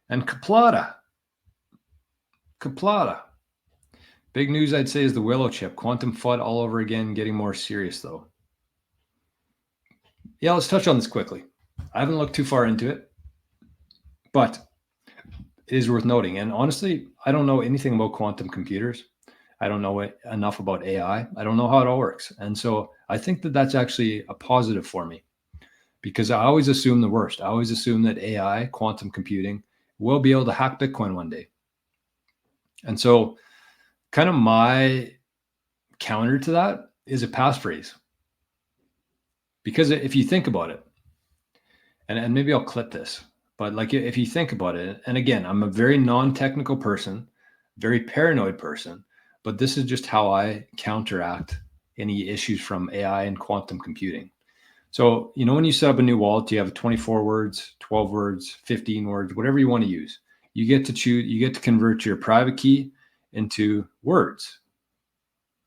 And Kaplata. Big news, I'd say, is the Willow chip. Quantum FUD all over again, getting more serious, though. Yeah, let's touch on this quickly. I haven't looked too far into it, but it is worth noting. And honestly, I don't know anything about quantum computers. I don't know enough about AI. I don't know how it all works. And so I think that that's actually a positive for me, because I always assume the worst. I always assume that AI, quantum computing, will be able to hack Bitcoin one day. And so kind of my counter to that is a passphrase. Because if you think about it, and maybe I'll clip this, but like if you think about it, and again, I'm a very non-technical person, very paranoid person, but this is just how I counteract any issues from AI and quantum computing. So, when you set up a new wallet, you have 24 words, 12 words, 15 words, whatever you want to use. You get to choose, you get to convert your private key into words.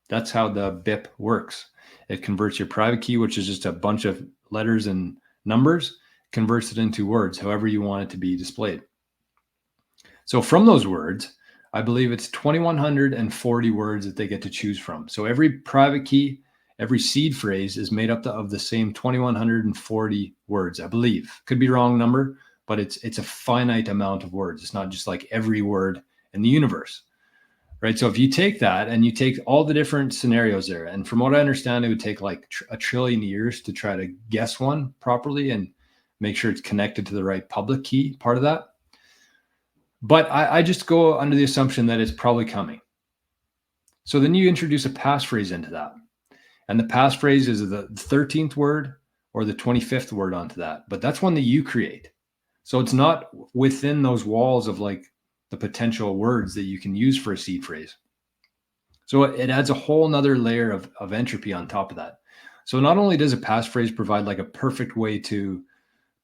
That's how the BIP works. It converts your private key, which is just a bunch of letters and numbers, converts it into words, however you want it to be displayed. So from those words, I believe it's 2,140 words that they get to choose from. So every private key, every seed phrase is made up of the same 2,140 words, I believe. Could be wrong number, but it's a finite amount of words. It's not just like every word in the universe, right? So if you take that and you take all the different scenarios there, and from what I understand, it would take like a trillion years to try to guess one properly and make sure it's connected to the right public key part of that. But I just go under the assumption that it's probably coming. So then you introduce a passphrase into that. And the passphrase is the 13th word or the 25th word onto that. But that's one that you create. So it's not within those walls of like the potential words that you can use for a seed phrase. So it adds a whole nother layer of entropy on top of that. So not only does a passphrase provide like a perfect way to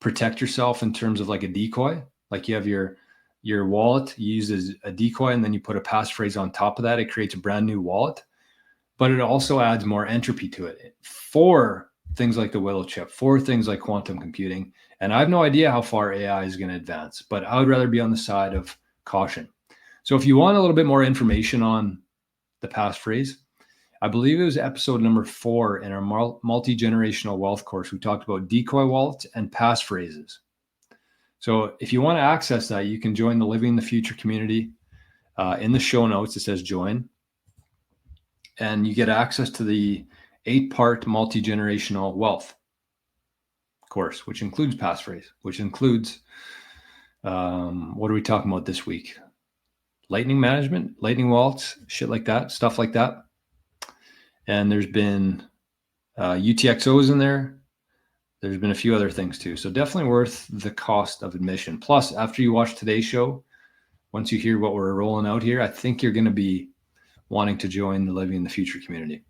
protect yourself in terms of like a decoy, like you have your wallet, you use as a decoy, and then you put a passphrase on top of that, it creates a brand new wallet. But it also adds more entropy to it for things like the Willow chip, for things like quantum computing. And I have no idea how far AI is going to advance, but I would rather be on the side of caution. So if you want a little bit more information on the passphrase, I believe it was episode number 4 in our multi-generational wealth course. We talked about decoy wallets and passphrases. So if you want to access that, you can join the Living the Future community. In the show notes, it says join. And you get access to the 8-part multi-generational wealth course, which includes passphrase, which includes, what are we talking about this week? Lightning management, lightning wallets, shit like that, stuff like that. And there's been UTXOs in there. There's been a few other things too. So definitely worth the cost of admission. Plus, after you watch today's show, once you hear what we're rolling out here, I think you're going to be wanting to join the Living in the Future community.